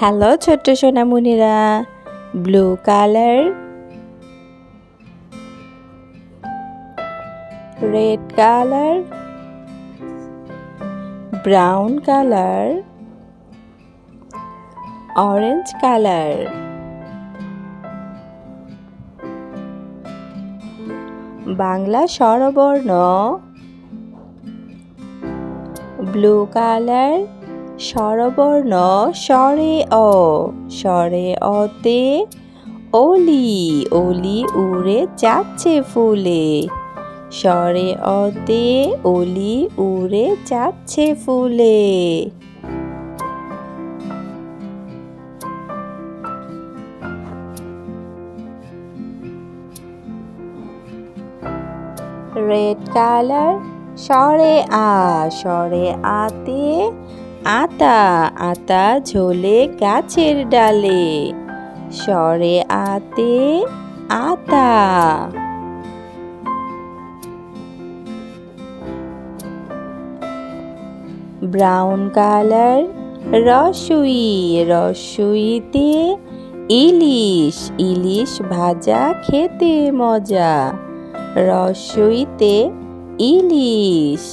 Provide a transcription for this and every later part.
Hello ছোট্ট সোনামণিরা, blue colour, red colour, brown colour, orange colour. Bangla স্বরবর্ণ ব্লু কালার, স্বরবর্ণ স্বরে অ, স্বরে অতে অলি, অলি উড়ে যাচ্ছে ফুলে, স্বরে অতে অলি উড়ে যাচ্ছে ফুলে। রেড কালার, স্বরে আ, স্বরে আতে আতা, আতা ঝোলে গাছের ডালে, স্বরে আতে আতা। ব্রাউন কালার, রসুই, রসুইতে ইলিশ, ইলিশ ভাজা খেতে মজা, রসুইতে ইলিশ।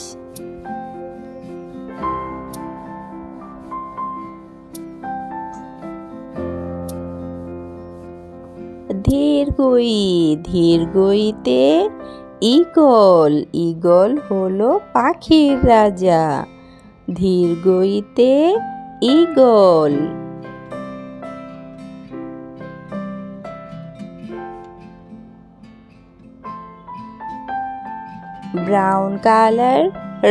ধীরগই, ধীরগইতে ঈগল, ঈগল হলো পাখির রাজা, ধীরগইতে ঈগল। ব্রাউন কালার,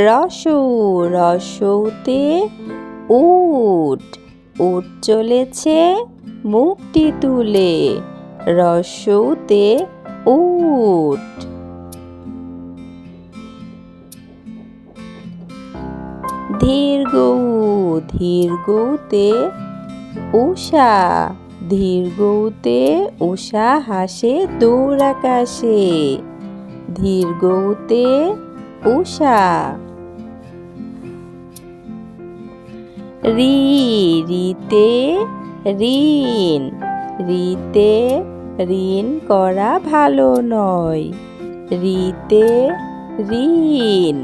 রসু, রসুতে উট, উট চলেছে মুখটি তুলে, রসুতে উট। ধীরগৌ, ধীরগৌতে উষা, ধীরগৌতে উষা হাসে দূর আকাশে, ধীরগৌতে উষা। রি, রিতে ঋণ, রিতে ঋণ করা ভালো নয়, রিতে ঋণ।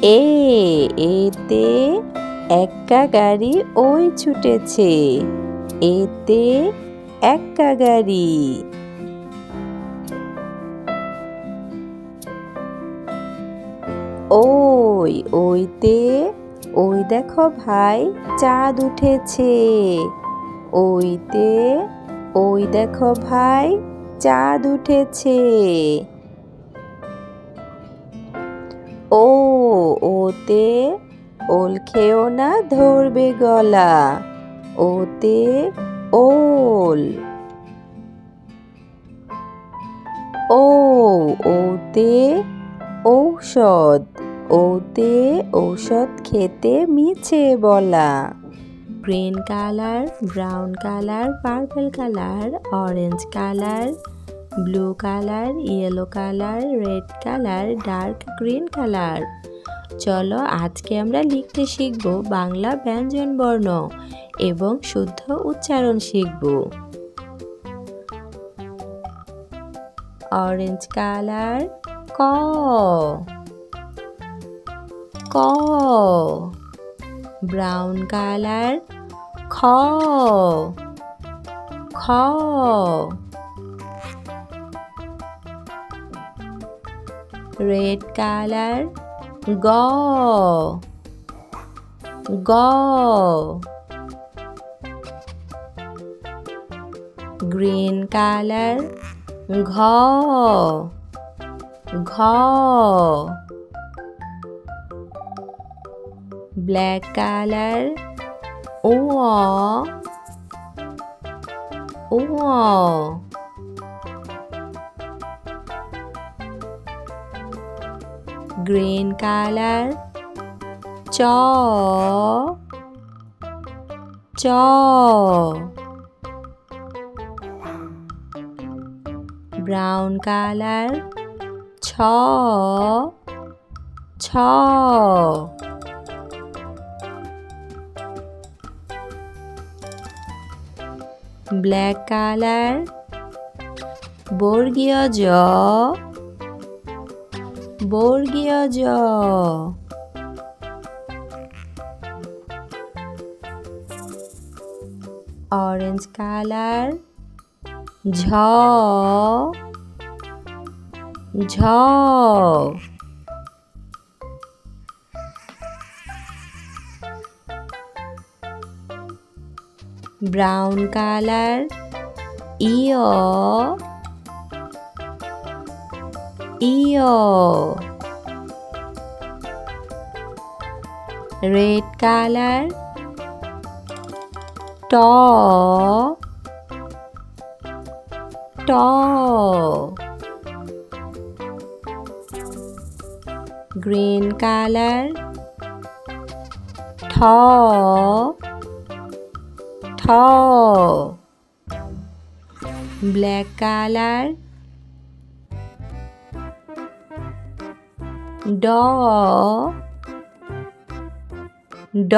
এ, এতে এক্কা গাড়ি ওই ছুটেছে, এতে এক্কা গাড়ি। ওই, ওইতে ওই দেখো ভাই চাঁদ উঠেছে, ওইতে ওই দেখো ভাই চাঁদ উঠেছে। ও, ওতে ওল খেও না ধরবে গলা, ওতে ওল। ও, ওতে ঔষধ, ওতে ঔষধ খেতে মিছে বলা। Green colour, brown colour, purple colour, orange colour, blue colour, yellow colour, red colour, dark green colour. চলো আজকে আমরা লিখতে শিখব বাংলা ব্যঞ্জন বর্ণ এবং শুদ্ধ উচ্চারণ শিখব। অরেঞ্জ কালার, ক, ক। ব্রাউন কালার, খ, খ। রেড কালার, গ, গ। গ্রিন কালার, ঘ, ঘ। ব্ল্যাক কালার, ও, ও। গ্রিন কালার, চ, চ। ব্রাউন কালার, ছ, ছ ব্ল্যাক কালার বর্গীয় জ বর্গীয় জ অরেঞ্জ কালার ঝ ঝ ব্রাউন কালার ইয় ইয় রেড কালার ট ট গ্রিন কালার ঠ ঠ ব্ল্যাক কালার ড ড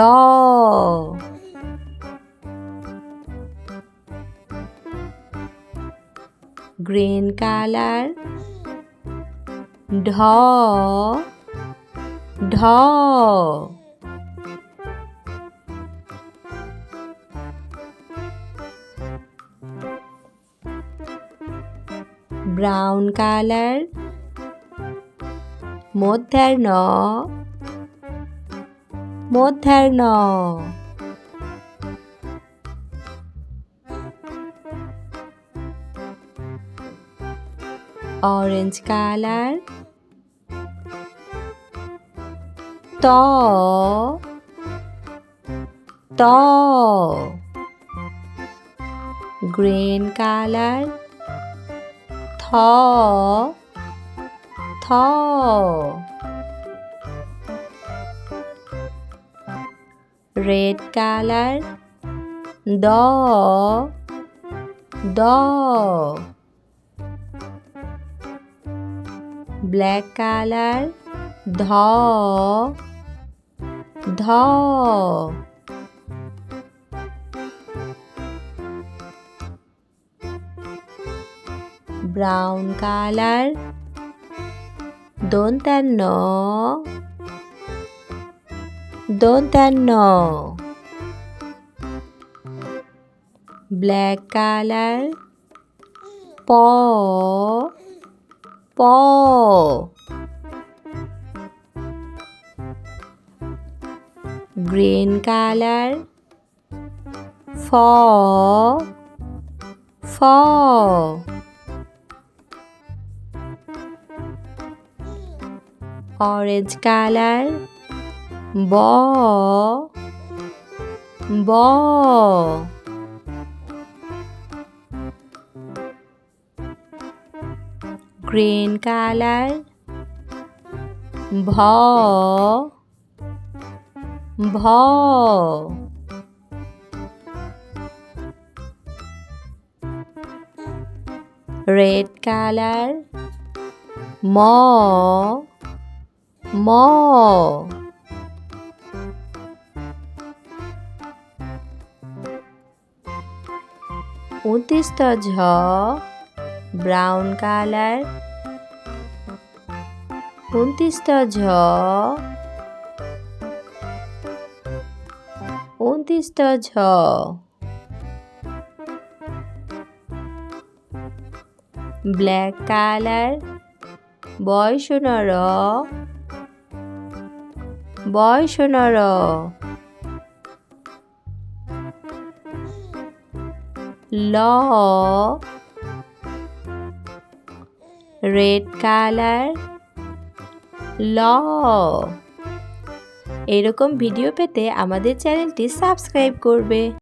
গ্রিন কালার ঢ ঢ ব্রাউন কালার মধ্যাহ্ন মধ্যাহ্ন অরেঞ্জ কালার ত ত গ্রিন কালার থ থ রেড কালার দ দ ব্ল্যাক কালার ধ ধ ব্রাউন কালার দন্তান্ন দন্তান্ন ব্ল্যাক কালার প প গ্রিন কালার ফ ফ অরেঞ্জ কালার ব ব গ্রিন কালার ভ ভ রেড কালার ম ম উনত্রিশ ঝ ব্রাউন কালার 29টা ঝ 29টা ঝ ব্ল্যাক কালার বয়সনর বয়সনর ল রেড কালার ল এরকম ভিডিও পেতে আমাদের চ্যানেলটি সাবস্ক্রাইব করবে।